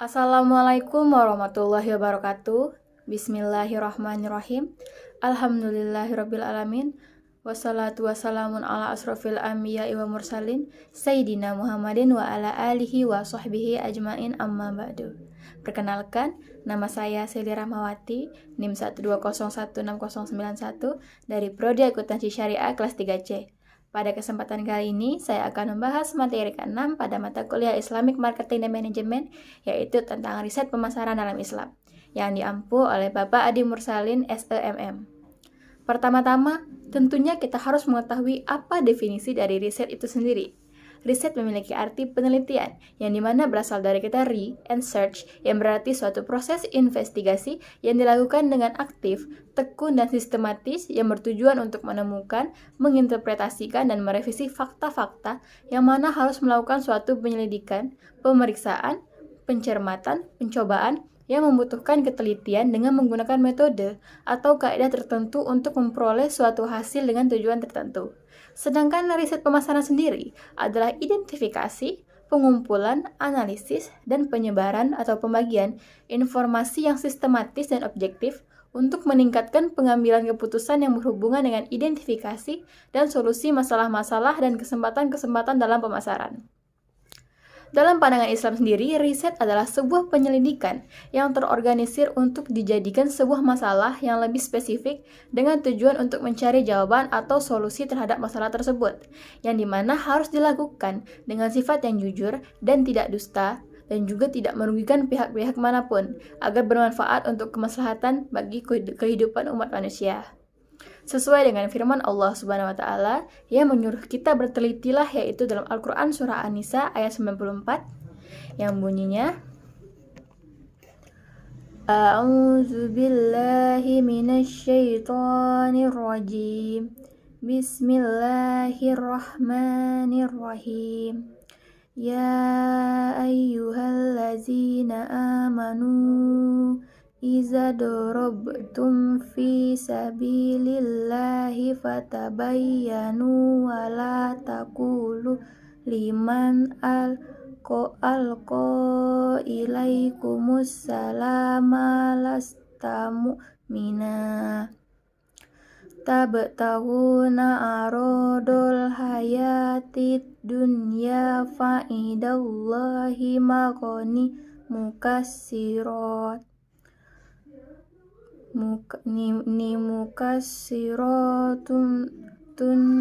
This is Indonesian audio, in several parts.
Assalamualaikum warahmatullahi wabarakatuh. Bismillahirrahmanirrahim. Alhamdulillahirabbil alamin. Wassalatu wassalamun ala asrofil anbiya'i wa mursalin Sayyidina Muhammadin wa ala alihi wa sahbihi ajmain amma ba'du. Perkenalkan, nama saya Seli Rahmawati, NIM 1201691 dari Prodi Akuntansi Syariah kelas 3C. Pada kesempatan kali ini, saya akan membahas materi ke-6 pada mata kuliah Islamic Marketing dan Management, yaitu tentang riset pemasaran dalam Islam, yang diampu oleh Bapak Adi Mursalin, SEMM. Pertama-tama, tentunya kita harus mengetahui apa definisi dari riset itu sendiri. Riset memiliki arti penelitian, yang dimana berasal dari kata re and search, yang berarti suatu proses investigasi yang dilakukan dengan aktif, tekun, dan sistematis yang bertujuan untuk menemukan, menginterpretasikan, dan merevisi fakta-fakta yang mana harus melakukan suatu penyelidikan, pemeriksaan, pencermatan, pencobaan, yang membutuhkan ketelitian dengan menggunakan metode atau kaidah tertentu untuk memperoleh suatu hasil dengan tujuan tertentu. Sedangkan riset pemasaran sendiri adalah identifikasi, pengumpulan, analisis, dan penyebaran atau pembagian informasi yang sistematis dan objektif untuk meningkatkan pengambilan keputusan yang berhubungan dengan identifikasi dan solusi masalah-masalah dan kesempatan-kesempatan dalam pemasaran. Dalam pandangan Islam sendiri, riset adalah sebuah penyelidikan yang terorganisir untuk dijadikan sebuah masalah yang lebih spesifik dengan tujuan untuk mencari jawaban atau solusi terhadap masalah tersebut, yang dimana harus dilakukan dengan sifat yang jujur dan tidak dusta, dan juga tidak merugikan pihak-pihak manapun, agar bermanfaat untuk kemaslahatan bagi kehidupan umat manusia. Sesuai dengan firman Allah Subhanahu wa taala yang menyuruh kita bertelitilah, yaitu dalam Al-Qur'an surah An-Nisa ayat 94 yang bunyinya A'udzu billahi minasyaitonir rajim. Bismillahirrahmanirrahim. Ya ayyuhallazina amanu Iza dorobtum fi sabilillahi fatabayyanu wa la taqulu liman alqa ilaikumus salama lasta mu'mina tabtaguna aradul hayatid dunya fa'idallahi maghani mukassirat mukassiratun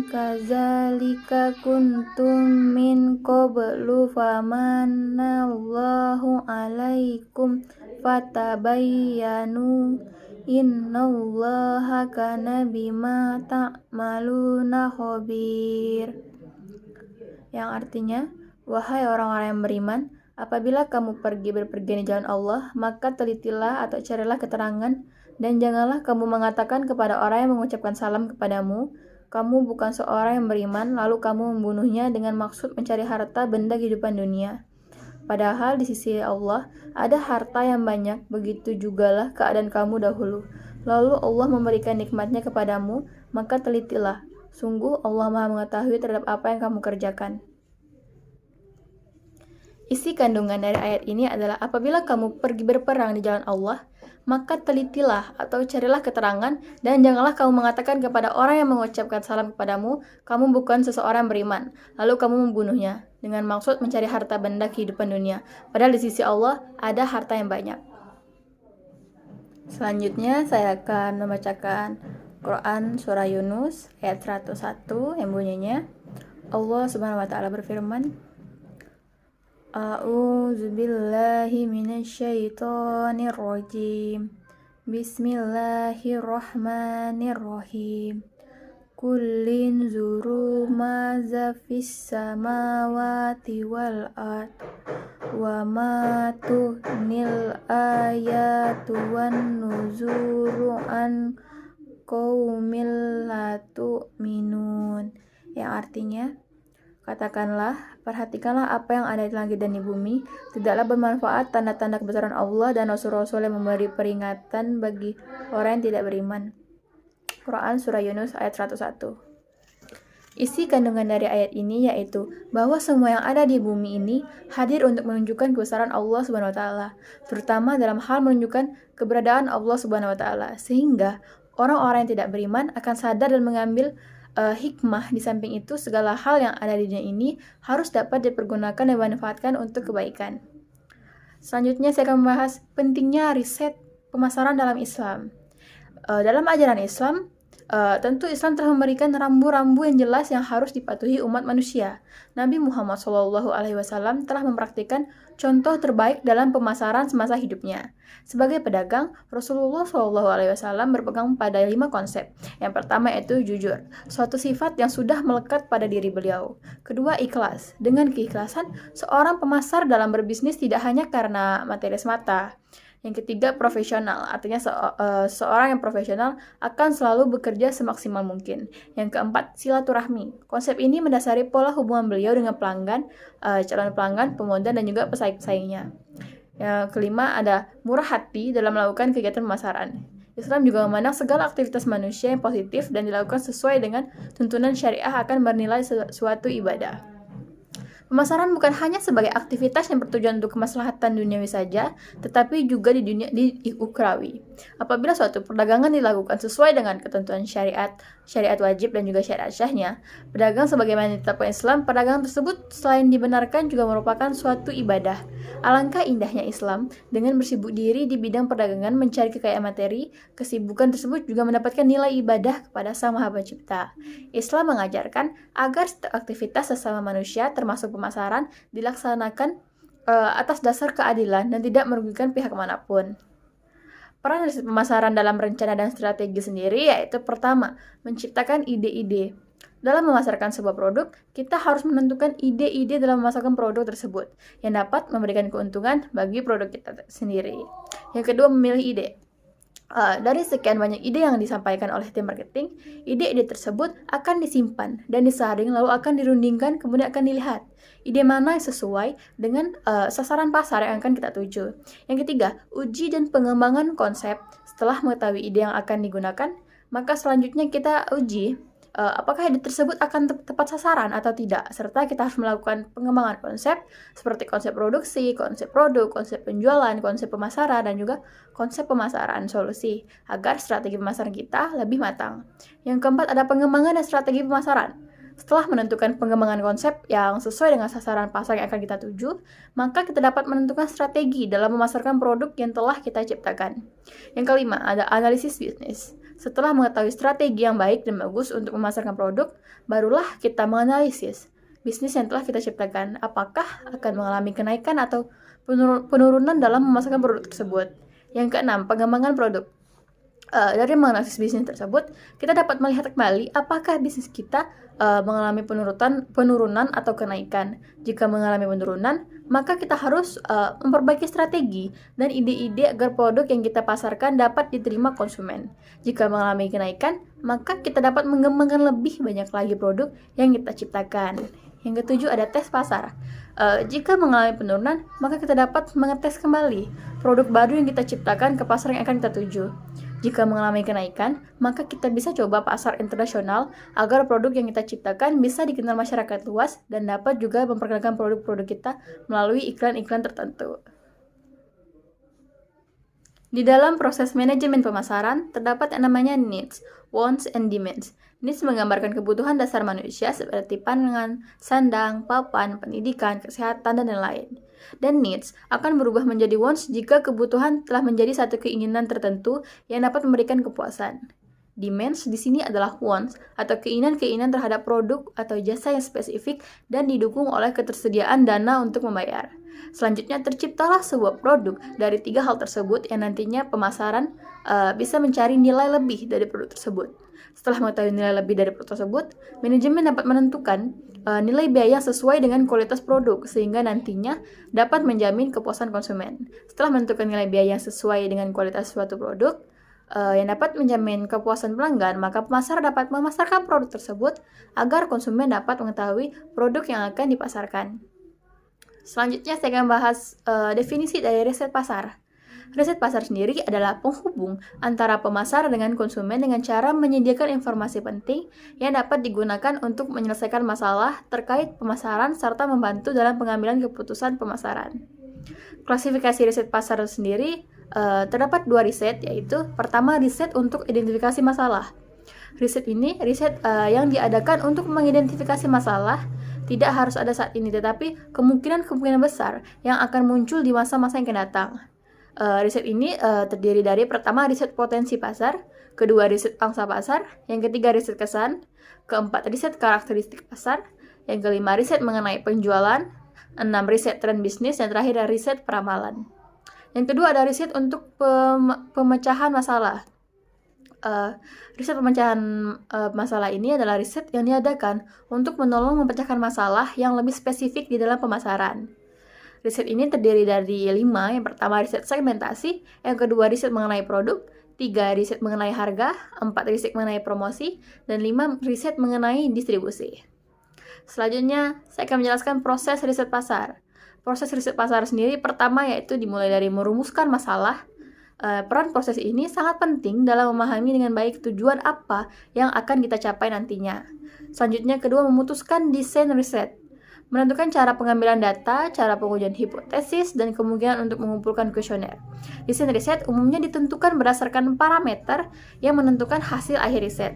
kazalika kuntum min qablu famanallahu alaikum fatabayyanu innallaha kana bima ta'maluna khabir. Yang artinya, wahai orang-orang yang beriman, apabila kamu pergi berpergian di jalan Allah, maka telitilah atau carilah keterangan, dan janganlah kamu mengatakan kepada orang yang mengucapkan salam kepadamu, kamu bukan seorang yang beriman, lalu kamu membunuhnya dengan maksud mencari harta benda kehidupan dunia. Padahal di sisi Allah ada harta yang banyak, begitu jugalah keadaan kamu dahulu. Lalu Allah memberikan nikmatnya kepadamu, maka telitilah. Sungguh Allah Maha mengetahui terhadap apa yang kamu kerjakan. Isi kandungan dari ayat ini adalah apabila kamu pergi berperang di jalan Allah, maka telitilah atau carilah keterangan, dan janganlah kamu mengatakan kepada orang yang mengucapkan salam kepadamu, kamu bukan seseorang beriman, lalu kamu membunuhnya dengan maksud mencari harta benda kehidupan dunia. Padahal di sisi Allah ada harta yang banyak. Selanjutnya saya akan membacakan Quran surah Yunus ayat 101 yang bunyinya, Allah Subhanahu wa taala berfirman, A'udzu billahi minasyaitonir rajim. Bismillahirrahmanirrahim. Kullin zuru maza fis samawati wal ard wa ma tuhnil ayatu wan nuzuru an qaumil la tu'minun. Yang artinya, katakanlah, perhatikanlah apa yang ada di langit dan di bumi. Tidaklah bermanfaat tanda-tanda kebesaran Allah dan Rasul-Rasul yang memberi peringatan bagi orang yang tidak beriman. Quran Surah Yunus ayat 101. Isi kandungan dari ayat ini yaitu bahwa semua yang ada di bumi ini hadir untuk menunjukkan kebesaran Allah Subhanahu wa taala, terutama dalam hal menunjukkan keberadaan Allah Subhanahu wa taala, sehingga orang-orang yang tidak beriman akan sadar dan mengambil hikmah. Di samping itu, segala hal yang ada di dunia ini harus dapat dipergunakan dan dimanfaatkan untuk kebaikan. Selanjutnya saya akan membahas pentingnya riset pemasaran dalam Islam. Dalam ajaran Islam, tentu Islam telah memberikan rambu-rambu yang jelas yang harus dipatuhi umat manusia. Nabi Muhammad SAW telah mempraktikkan contoh terbaik dalam pemasaran semasa hidupnya. Sebagai pedagang, Rasulullah SAW berpegang pada 5 konsep. Yang pertama yaitu jujur, suatu sifat yang sudah melekat pada diri beliau. Kedua, ikhlas. Dengan keikhlasan, seorang pemasar dalam berbisnis tidak hanya karena materi semata. Yang ketiga, profesional. Artinya seorang yang profesional akan selalu bekerja semaksimal mungkin. Yang keempat, silaturahmi. Konsep ini mendasari pola hubungan beliau dengan pelanggan, calon pelanggan, pemodal, dan juga pesaing-pesaingnya. Yang kelima, ada murah hati dalam melakukan kegiatan pemasaran. Islam juga memandang segala aktivitas manusia yang positif dan dilakukan sesuai dengan tuntunan syariah akan bernilai suatu ibadah. Pemasaran bukan hanya sebagai aktivitas yang bertujuan untuk kemaslahatan duniawi saja, tetapi juga di ukhrawi. Apabila suatu perdagangan dilakukan sesuai dengan ketentuan syariat wajib dan juga syariat syahnya, pedagang sebagaimana ditetapkan Islam, perdagangan tersebut selain dibenarkan juga merupakan suatu ibadah. Alangkah indahnya Islam dengan bersibuk diri di bidang perdagangan mencari kekayaan materi, kesibukan tersebut juga mendapatkan nilai ibadah kepada Sang Maha Pencipta. Islam mengajarkan agar setiap aktivitas sesama manusia termasuk pemasaran dilaksanakan atas dasar keadilan dan tidak merugikan pihak manapun. Peran riset pemasaran dalam rencana dan strategi sendiri yaitu pertama, menciptakan ide-ide. Dalam memasarkan sebuah produk, kita harus menentukan ide-ide dalam memasarkan produk tersebut yang dapat memberikan keuntungan bagi produk kita sendiri. Yang kedua, memilih ide. Dari sekian banyak ide yang disampaikan oleh tim marketing, ide-ide tersebut akan disimpan dan disaring lalu akan dirundingkan, kemudian akan dilihat ide mana yang sesuai dengan sasaran pasar yang akan kita tuju. Yang ketiga, uji dan pengembangan konsep. Setelah mengetahui ide yang akan digunakan, maka selanjutnya kita uji apakah ide tersebut akan tepat sasaran atau tidak, serta kita harus melakukan pengembangan konsep seperti konsep produksi, konsep produk, konsep penjualan, konsep pemasaran, dan juga konsep pemasaran solusi agar strategi pemasaran kita lebih matang. Yang keempat, ada pengembangan dan strategi pemasaran. Setelah menentukan pengembangan konsep yang sesuai dengan sasaran pasar yang akan kita tuju, maka kita dapat menentukan strategi dalam memasarkan produk yang telah kita ciptakan. Yang kelima, ada analisis bisnis. Setelah mengetahui strategi yang baik dan bagus untuk memasarkan produk, barulah kita menganalisis bisnis yang telah kita ciptakan. Apakah akan mengalami kenaikan atau penurunan dalam memasarkan produk tersebut. Yang keenam, pengembangan produk. Dari menganalisis bisnis tersebut, kita dapat melihat kembali apakah bisnis kita mengalami penurunan atau kenaikan. Jika mengalami penurunan, maka kita harus memperbaiki strategi dan ide-ide agar produk yang kita pasarkan dapat diterima konsumen. Jika mengalami kenaikan, maka kita dapat mengembangkan lebih banyak lagi produk yang kita ciptakan. Yang ketujuh, ada tes pasar. Jika mengalami penurunan, maka kita dapat mengetes kembali produk baru yang kita ciptakan ke pasar yang akan kita tuju. Jika mengalami kenaikan, maka kita bisa coba pasar internasional agar produk yang kita ciptakan bisa dikenal masyarakat luas dan dapat juga memperkenalkan produk-produk kita melalui iklan-iklan tertentu. Di dalam proses manajemen pemasaran, terdapat yang namanya needs, wants, and demands. Needs menggambarkan kebutuhan dasar manusia seperti pangan, sandang, papan, pendidikan, kesehatan, dan lain-lain. Dan needs akan berubah menjadi wants jika kebutuhan telah menjadi satu keinginan tertentu yang dapat memberikan kepuasan. Demands di sini adalah wants atau keinginan-keinginan terhadap produk atau jasa yang spesifik dan didukung oleh ketersediaan dana untuk membayar. Selanjutnya terciptalah sebuah produk dari 3 hal tersebut yang nantinya pemasaran bisa mencari nilai lebih dari produk tersebut. Setelah mengetahui nilai lebih dari produk tersebut, manajemen dapat menentukan nilai biaya yang sesuai dengan kualitas produk sehingga nantinya dapat menjamin kepuasan konsumen. Setelah menentukan nilai biaya yang sesuai dengan kualitas suatu produk yang dapat menjamin kepuasan pelanggan, maka pemasar dapat memasarkan produk tersebut agar konsumen dapat mengetahui produk yang akan dipasarkan. Selanjutnya saya akan bahas definisi dari riset pasar. Riset pasar sendiri adalah penghubung antara pemasar dengan konsumen dengan cara menyediakan informasi penting yang dapat digunakan untuk menyelesaikan masalah terkait pemasaran serta membantu dalam pengambilan keputusan pemasaran. Klasifikasi riset pasar sendiri terdapat 2 riset, yaitu pertama riset untuk identifikasi masalah. Riset ini riset yang diadakan untuk mengidentifikasi masalah tidak harus ada saat ini, tetapi kemungkinan besar yang akan muncul di masa-masa yang akan datang. Riset ini terdiri dari pertama riset potensi pasar, kedua riset pangsa pasar, yang ketiga riset kesan, keempat riset karakteristik pasar, yang kelima riset mengenai penjualan, 6 riset tren bisnis, dan terakhir ada riset peramalan. Yang kedua ada riset untuk pemecahan masalah. Riset pemecahan masalah ini adalah riset yang diadakan untuk menolong memecahkan masalah yang lebih spesifik di dalam pemasaran. Riset ini terdiri dari 5, yang pertama riset segmentasi, yang kedua riset mengenai produk, 3 riset mengenai harga, 4 riset mengenai promosi, dan 5 riset mengenai distribusi. Selanjutnya, saya akan menjelaskan proses riset pasar. Proses riset pasar sendiri pertama yaitu dimulai dari merumuskan masalah. Peran proses ini sangat penting dalam memahami dengan baik tujuan apa yang akan kita capai nantinya. Selanjutnya, kedua, memutuskan desain riset. Menentukan cara pengambilan data, cara pengujian hipotesis, dan kemungkinan untuk mengumpulkan kuesioner. Desain riset umumnya ditentukan berdasarkan parameter yang menentukan hasil akhir riset.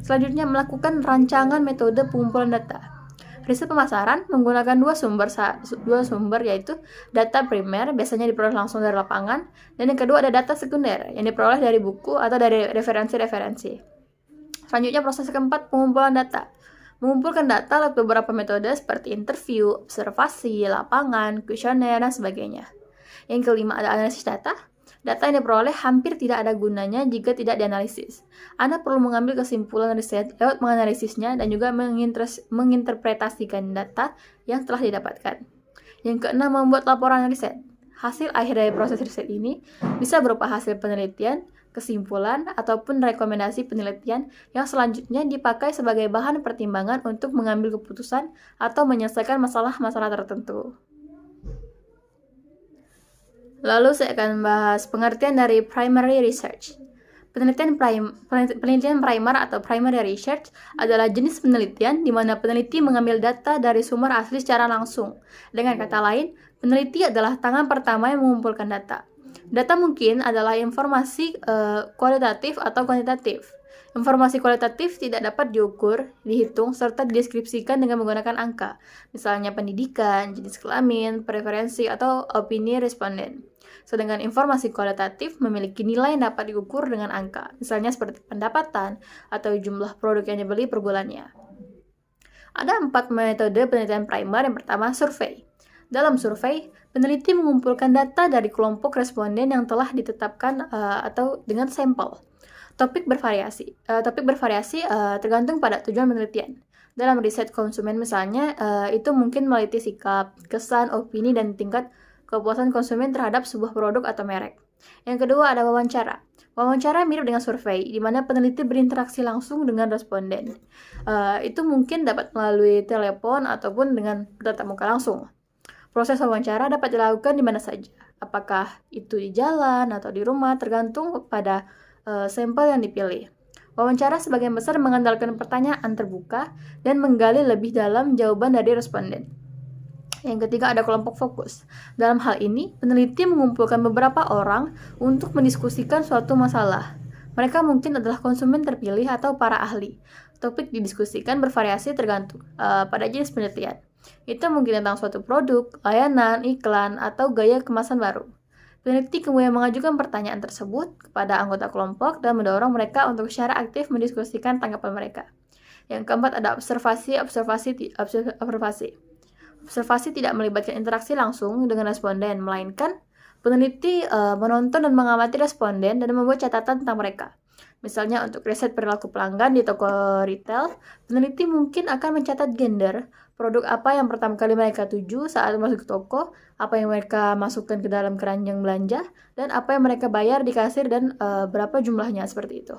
Selanjutnya, melakukan rancangan metode pengumpulan data. Riset pemasaran menggunakan dua sumber yaitu data primer, biasanya diperoleh langsung dari lapangan, dan yang kedua ada data sekunder yang diperoleh dari buku atau dari referensi-referensi. Selanjutnya, proses keempat, pengumpulan data. Mengumpulkan data lewat beberapa metode seperti interview, observasi, lapangan, kuesioner, dan sebagainya. Yang kelima ada analisis data. Data yang diperoleh hampir tidak ada gunanya jika tidak dianalisis. Anda perlu mengambil kesimpulan riset lewat menganalisisnya dan juga menginterpretasikan data yang telah didapatkan. Yang keenam, membuat laporan riset. Hasil akhir dari proses riset ini bisa berupa hasil penelitian, kesimpulan, ataupun rekomendasi penelitian yang selanjutnya dipakai sebagai bahan pertimbangan untuk mengambil keputusan atau menyelesaikan masalah-masalah tertentu. Lalu saya akan membahas pengertian dari primary research. Penelitian primer atau primary research adalah jenis penelitian di mana peneliti mengambil data dari sumber asli secara langsung. Dengan kata lain, peneliti adalah tangan pertama yang mengumpulkan data. Data mungkin adalah informasi kualitatif atau kuantitatif. Informasi kualitatif tidak dapat diukur, dihitung, serta dideskripsikan dengan menggunakan angka, misalnya pendidikan, jenis kelamin, preferensi, atau opini responden. Sedangkan informasi kualitatif memiliki nilai yang dapat diukur dengan angka, misalnya seperti pendapatan atau jumlah produk yang dibeli per bulannya. Ada 4 metode penelitian primer. Yang pertama, survei. Dalam survei, peneliti mengumpulkan data dari kelompok responden yang telah ditetapkan atau dengan sampel. Topik bervariasi tergantung pada tujuan penelitian. Dalam riset konsumen misalnya, itu mungkin meliti sikap, kesan, opini, dan tingkat kepuasan konsumen terhadap sebuah produk atau merek. Yang kedua ada wawancara. Wawancara mirip dengan survei, di mana peneliti berinteraksi langsung dengan responden. Itu mungkin dapat melalui telepon ataupun dengan tatap muka langsung. Proses wawancara dapat dilakukan di mana saja, apakah itu di jalan atau di rumah, tergantung pada sampel yang dipilih. Wawancara sebagian besar mengandalkan pertanyaan terbuka dan menggali lebih dalam jawaban dari responden. Yang ketiga ada kelompok fokus. Dalam hal ini, peneliti mengumpulkan beberapa orang untuk mendiskusikan suatu masalah. Mereka mungkin adalah konsumen terpilih atau para ahli. Topik didiskusikan bervariasi tergantung pada jenis penelitian. Itu mungkin tentang suatu produk, layanan, iklan, atau gaya kemasan baru. Peneliti kemudian mengajukan pertanyaan tersebut kepada anggota kelompok dan mendorong mereka untuk secara aktif mendiskusikan tanggapan mereka. Yang keempat ada observasi. Observasi tidak melibatkan interaksi langsung dengan responden, melainkan peneliti menonton dan mengamati responden dan membuat catatan tentang mereka. Misalnya untuk riset perilaku pelanggan di toko retail, peneliti mungkin akan mencatat gender, produk apa yang pertama kali mereka tuju saat masuk ke toko, apa yang mereka masukkan ke dalam keranjang belanja, dan apa yang mereka bayar di kasir dan berapa jumlahnya, seperti itu.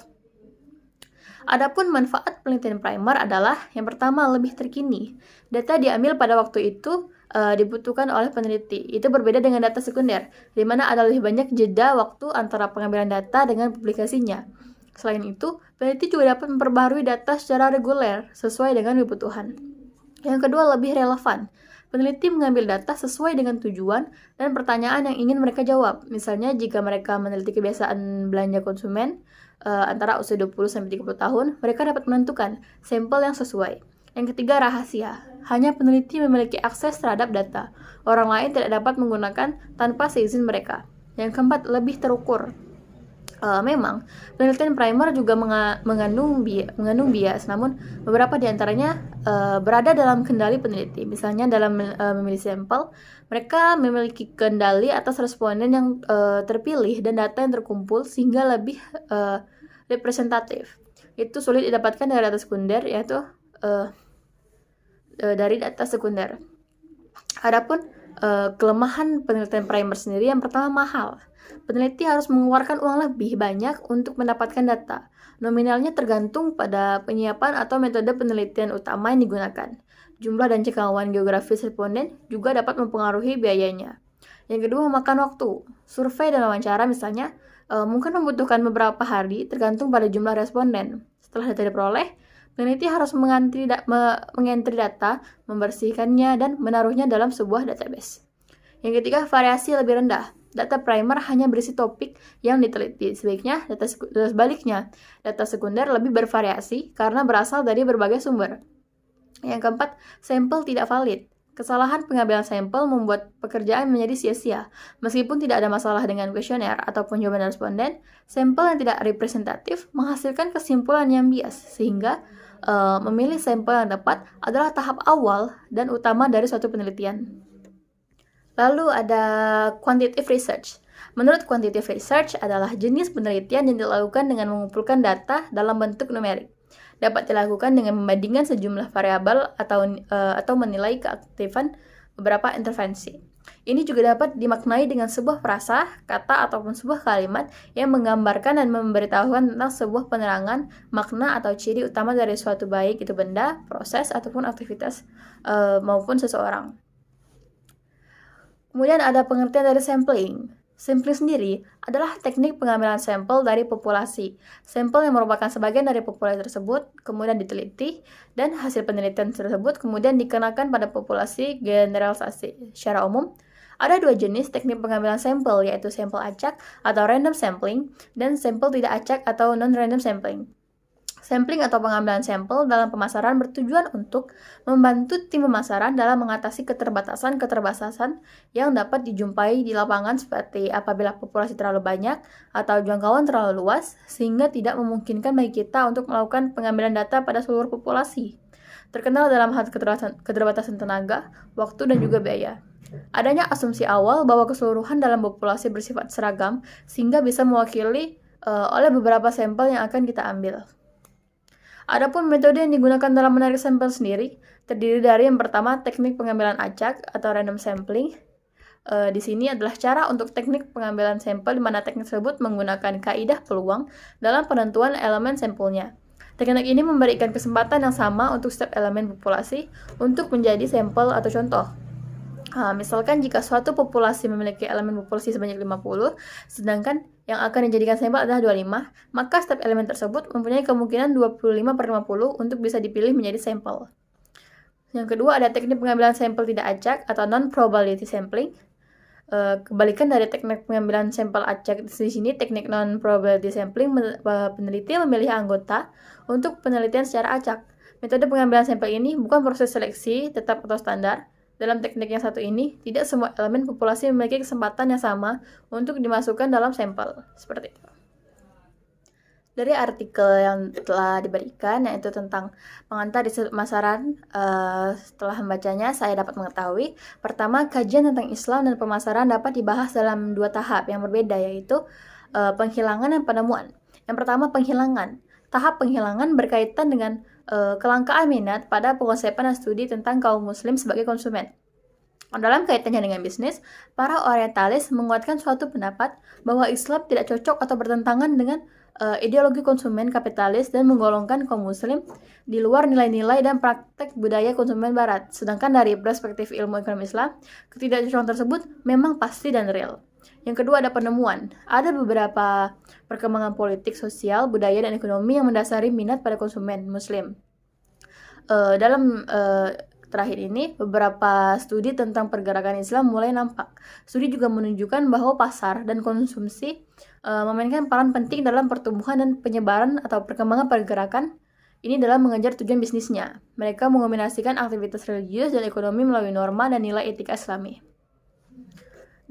Adapun manfaat penelitian primer adalah yang pertama lebih terkini. Data diambil pada waktu itu dibutuhkan oleh peneliti. Itu berbeda dengan data sekunder, di mana ada lebih banyak jeda waktu antara pengambilan data dengan publikasinya. Selain itu, peneliti juga dapat memperbaharui data secara reguler sesuai dengan kebutuhan. Yang kedua, lebih relevan. Peneliti mengambil data sesuai dengan tujuan dan pertanyaan yang ingin mereka jawab. Misalnya, jika mereka meneliti kebiasaan belanja konsumen antara usia 20-30 tahun, mereka dapat menentukan sampel yang sesuai. Yang ketiga, rahasia. Hanya peneliti memiliki akses terhadap data. Orang lain tidak dapat menggunakan tanpa seizin mereka. Yang keempat, lebih terukur. Memang, penelitian primer juga mengandung bias, namun beberapa di antaranya berada dalam kendali peneliti. Misalnya dalam memilih sampel, mereka memiliki kendali atas responden yang terpilih dan data yang terkumpul sehingga lebih representatif. Itu sulit didapatkan dari data sekunder, yaitu dari data sekunder. Adapun kelemahan penelitian primer sendiri, yang pertama mahal. Peneliti harus mengeluarkan uang lebih banyak untuk mendapatkan data. Nominalnya tergantung pada penyiapan atau metode penelitian utama yang digunakan. Jumlah dan jangkauan geografis responden juga dapat mempengaruhi biayanya. Yang kedua, memakan waktu. Survei dan wawancara misalnya mungkin membutuhkan beberapa hari tergantung pada jumlah responden. Setelah data diperoleh, peneliti harus mengentri data, membersihkannya, dan menaruhnya dalam sebuah database. Yang ketiga, variasi lebih rendah. Data primer hanya berisi topik yang diteliti. Sebaliknya, data sekunder lebih bervariasi karena berasal dari berbagai sumber. Yang keempat, sampel tidak valid. Kesalahan pengambilan sampel membuat pekerjaan menjadi sia-sia. Meskipun tidak ada masalah dengan kuesioner ataupun jawaban responden, sampel yang tidak representatif menghasilkan kesimpulan yang bias, sehingga memilih sampel yang tepat adalah tahap awal dan utama dari suatu penelitian. Lalu ada quantitative research. Menurut quantitative research adalah jenis penelitian yang dilakukan dengan mengumpulkan data dalam bentuk numerik. Dapat dilakukan dengan membandingkan sejumlah variabel atau menilai keaktifan beberapa intervensi. Ini juga dapat dimaknai dengan sebuah frasa, kata, ataupun sebuah kalimat yang menggambarkan dan memberitahukan tentang sebuah penerangan, makna, atau ciri utama dari suatu, baik itu benda, proses, ataupun aktivitas maupun seseorang. Kemudian ada pengertian dari sampling. Sampling sendiri adalah teknik pengambilan sampel dari populasi. Sampel yang merupakan sebagian dari populasi tersebut kemudian diteliti dan hasil penelitian tersebut kemudian dikenakan pada populasi generalisasi. Secara umum, ada dua jenis teknik pengambilan sampel, yaitu sampel acak atau random sampling dan sampel tidak acak atau non-random sampling. Sampling atau pengambilan sampel dalam pemasaran bertujuan untuk membantu tim pemasaran dalam mengatasi keterbatasan yang dapat dijumpai di lapangan, seperti apabila populasi terlalu banyak atau jangkauan terlalu luas sehingga tidak memungkinkan bagi kita untuk melakukan pengambilan data pada seluruh populasi. Terkenal dalam hal keterbatasan tenaga, waktu, dan juga biaya. Adanya asumsi awal bahwa keseluruhan dalam populasi bersifat seragam sehingga bisa mewakili oleh beberapa sampel yang akan kita ambil. Adapun metode yang digunakan dalam menarik sampel sendiri terdiri dari yang pertama teknik pengambilan acak atau random sampling. Di sini adalah cara untuk teknik pengambilan sampel di mana teknik tersebut menggunakan kaidah peluang dalam penentuan elemen sampelnya. Teknik ini memberikan kesempatan yang sama untuk setiap elemen populasi untuk menjadi sampel atau contoh. Misalkan jika suatu populasi memiliki elemen populasi sebanyak 50, sedangkan yang akan dijadikan sampel adalah 25, maka setiap elemen tersebut mempunyai kemungkinan 25/50 untuk bisa dipilih menjadi sampel. Yang kedua ada teknik pengambilan sampel tidak acak atau non-probability sampling. Kebalikan dari teknik pengambilan sampel acak di sini, teknik non-probability sampling peneliti memilih anggota untuk penelitian secara acak. Metode pengambilan sampel ini bukan proses seleksi tetap atau standar. Dalam teknik yang satu ini, tidak semua elemen populasi memiliki kesempatan yang sama untuk dimasukkan dalam sampel. Seperti itu. Dari artikel yang telah diberikan, yaitu tentang pengantar riset pemasaran, setelah membacanya, saya dapat mengetahui, pertama, kajian tentang Islam dan pemasaran dapat dibahas dalam dua tahap yang berbeda, yaitu penghilangan dan penemuan. Yang pertama, penghilangan. Tahap penghilangan berkaitan dengan kelangkaan minat pada pengosepan dan studi tentang kaum muslim sebagai konsumen. Dalam kaitannya dengan bisnis, para orientalis menguatkan suatu pendapat bahwa Islam tidak cocok atau bertentangan dengan ideologi konsumen kapitalis dan menggolongkan kaum muslim di luar nilai-nilai dan praktek budaya konsumen barat. Sedangkan dari perspektif ilmu ekonomi Islam, ketidakcocokan tersebut memang pasti dan real. Yang kedua ada penemuan. Ada beberapa perkembangan politik, sosial, budaya, dan ekonomi yang mendasari minat pada konsumen muslim. Dalam terakhir ini, beberapa studi tentang pergerakan Islam mulai nampak. Studi juga menunjukkan bahwa pasar dan konsumsi memainkan peran penting dalam pertumbuhan dan penyebaran atau perkembangan pergerakan ini dalam mengejar tujuan bisnisnya. Mereka mengombinasikan aktivitas religius dan ekonomi melalui norma dan nilai etika Islami.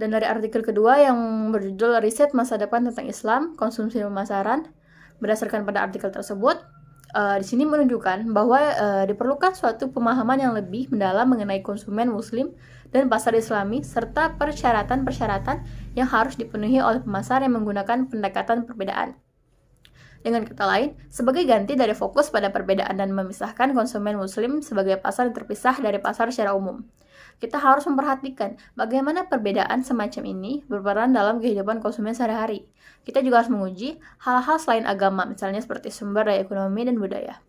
Dan dari artikel kedua yang berjudul Riset Masa Depan tentang Islam, Konsumsi dan Pemasaran, berdasarkan pada artikel tersebut, di sini menunjukkan bahwa diperlukan suatu pemahaman yang lebih mendalam mengenai konsumen muslim dan pasar islami serta persyaratan-persyaratan yang harus dipenuhi oleh pemasar yang menggunakan pendekatan perbedaan. Dengan kata lain, sebagai ganti dari fokus pada perbedaan dan memisahkan konsumen muslim sebagai pasar yang terpisah dari pasar secara umum, kita harus memperhatikan bagaimana perbedaan semacam ini berperan dalam kehidupan konsumen sehari-hari. Kita juga harus menguji hal-hal selain agama, misalnya seperti sumber daya ekonomi dan budaya.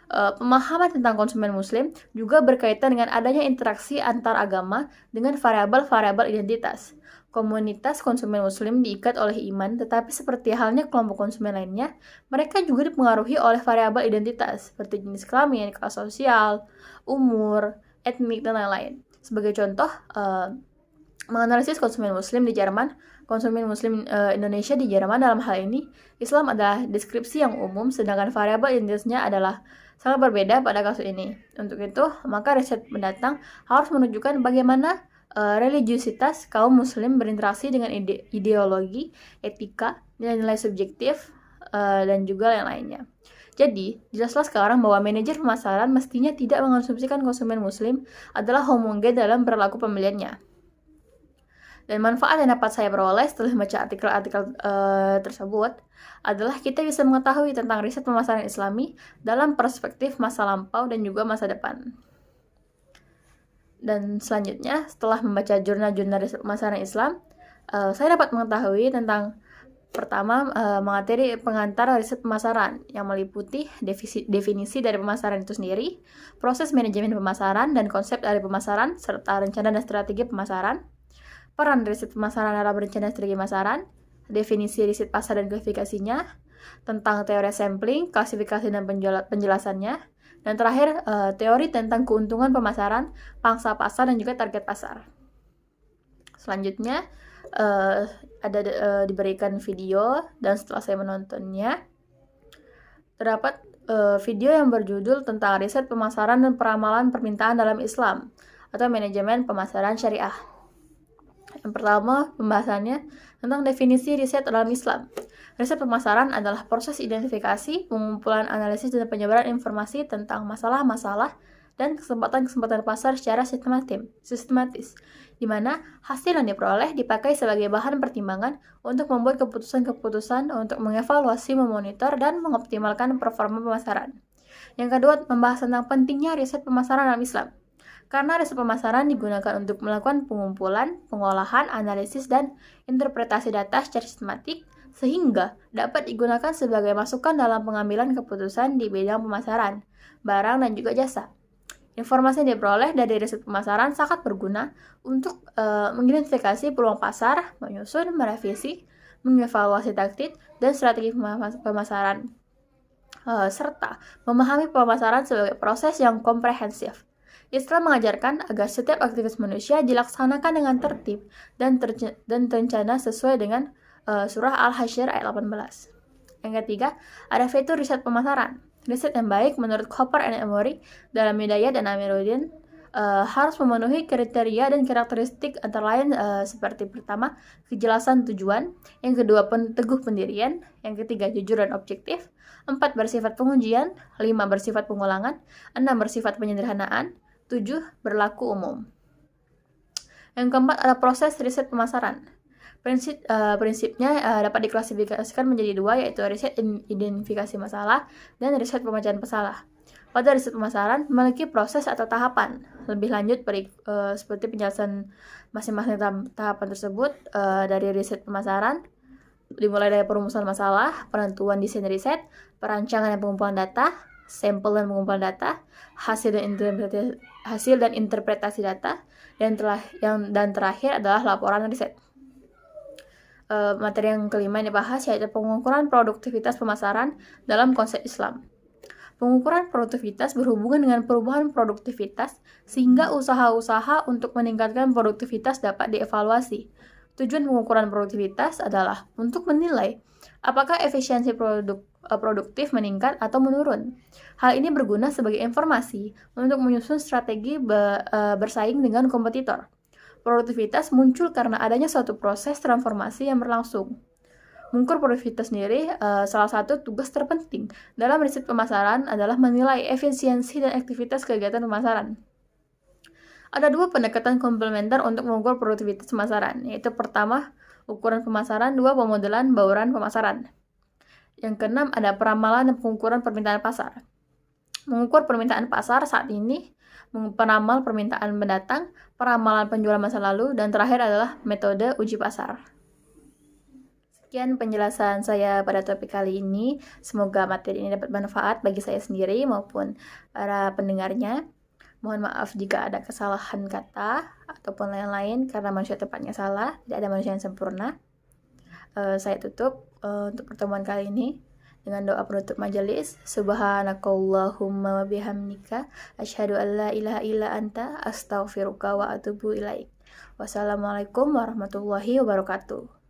Pemahaman tentang konsumen muslim juga berkaitan dengan adanya interaksi antar agama dengan variabel-variabel identitas. Komunitas konsumen muslim diikat oleh iman, tetapi seperti halnya kelompok konsumen lainnya, mereka juga dipengaruhi oleh variabel identitas, seperti jenis kelamin, kelas sosial, umur, etnik, dan lain-lain. Sebagai contoh, menganalisis konsumen muslim di Jerman, konsumen muslim Indonesia di Jerman dalam hal ini, Islam adalah deskripsi yang umum, sedangkan variabel identitasnya adalah sangat berbeda pada kasus ini. Untuk itu, maka riset mendatang harus menunjukkan bagaimana religiusitas kaum muslim berinteraksi dengan ideologi, etika, nilai-nilai subjektif, dan juga yang lainnya. Jadi, jelaslah sekarang bahwa manajer pemasaran mestinya tidak mengonsumsikan konsumen muslim adalah homogen dalam perilaku pembeliannya. Dan manfaat yang dapat saya peroleh setelah membaca artikel-artikel tersebut adalah kita bisa mengetahui tentang riset pemasaran Islami dalam perspektif masa lampau dan juga masa depan. Dan selanjutnya, setelah membaca jurnal-jurnal riset pemasaran Islam, saya dapat mengetahui tentang pertama, materi pengantar riset pemasaran yang meliputi definisi dari pemasaran itu sendiri, proses manajemen pemasaran dan konsep dari pemasaran, serta rencana dan strategi pemasaran, peran riset pemasaran dalam rencana strategi pemasaran, definisi riset pasar dan klasifikasinya, tentang teori sampling, klasifikasi dan penjelasannya, dan terakhir teori tentang keuntungan pemasaran, pangsa pasar, dan juga target pasar. Selanjutnya, diberikan video, dan setelah saya menontonnya, terdapat video yang berjudul tentang riset pemasaran dan peramalan permintaan dalam Islam, atau manajemen pemasaran syariah. Yang pertama, pembahasannya tentang definisi riset dalam Islam. Riset pemasaran adalah proses identifikasi, pengumpulan analisis, dan penyebaran informasi tentang masalah-masalah dan kesempatan-kesempatan pasar secara sistematis, di mana hasil yang diperoleh dipakai sebagai bahan pertimbangan untuk membuat keputusan-keputusan untuk mengevaluasi, memonitor, dan mengoptimalkan performa pemasaran. Yang kedua, membahas tentang pentingnya riset pemasaran dalam Islam. Karena riset pemasaran digunakan untuk melakukan pengumpulan, pengolahan, analisis, dan interpretasi data secara sistematik, sehingga dapat digunakan sebagai masukan dalam pengambilan keputusan di bidang pemasaran, barang, dan juga jasa. Informasi yang diperoleh dari riset pemasaran sangat berguna untuk mengidentifikasi peluang pasar, menyusun, merevisi, mengevaluasi taktik, dan strategi pemasaran, serta memahami pemasaran sebagai proses yang komprehensif. Islam mengajarkan agar setiap aktivitas manusia dilaksanakan dengan tertib dan terencana sesuai dengan surah Al-Hasyr ayat 18. Yang ketiga, ada fitur riset pemasaran. Riset yang baik menurut Cooper and Emory dalam Hidayat dan Amiruddin harus memenuhi kriteria dan karakteristik antara lain seperti pertama, kejelasan tujuan, yang kedua, teguh pendirian, yang ketiga, jujur dan objektif, 4, bersifat pengujian, 5, bersifat pengulangan, 6, bersifat penyederhanaan, 7, berlaku umum. Yang keempat ada proses riset pemasaran. Prinsipnya dapat diklasifikasikan menjadi dua, yaitu riset identifikasi masalah dan riset pemecahan masalah. Pada riset pemasaran memiliki proses atau tahapan. Lebih lanjut seperti penjelasan masing-masing tahapan tersebut dari riset pemasaran. dimulai dari perumusan masalah, penentuan desain riset, perancangan dan pengumpulan data, sampel dan pengumpulan data, hasil dan interpretasi data, dan terakhir adalah laporan riset. Materi yang kelima yang dibahas yaitu pengukuran produktivitas pemasaran dalam konsep Islam. Pengukuran produktivitas berhubungan dengan perubahan produktivitas sehingga usaha-usaha untuk meningkatkan produktivitas dapat dievaluasi. Tujuan pengukuran produktivitas adalah untuk menilai apakah efisiensi produktif meningkat atau menurun. Hal ini berguna sebagai informasi untuk menyusun strategi bersaing dengan kompetitor. Produktivitas muncul karena adanya suatu proses transformasi yang berlangsung. Mengukur produktivitas sendiri, salah satu tugas terpenting dalam riset pemasaran adalah menilai efisiensi dan aktivitas kegiatan pemasaran. Ada dua pendekatan komplementer untuk mengukur produktivitas pemasaran, yaitu pertama, ukuran pemasaran, dua, pemodelan bauran pemasaran. Yang keenam, ada peramalan dan pengukuran permintaan pasar. Mengukur permintaan pasar saat ini, peramal permintaan mendatang, peramalan penjualan masa lalu, dan terakhir adalah metode uji pasar. Sekian penjelasan saya pada topik kali ini. Semoga materi ini dapat manfaat bagi saya sendiri maupun para pendengarnya. Mohon maaf jika ada kesalahan kata ataupun lain-lain karena manusia tempatnya salah, tidak ada manusia yang sempurna. Saya tutup untuk pertemuan kali ini dengan doa penutup majelis. Subhanakallahumma wa bihamdika asyhadu an la ilaha illa anta astaghfiruka wa atubu ilaik. Wassalamualaikum warahmatullahi wabarakatuh.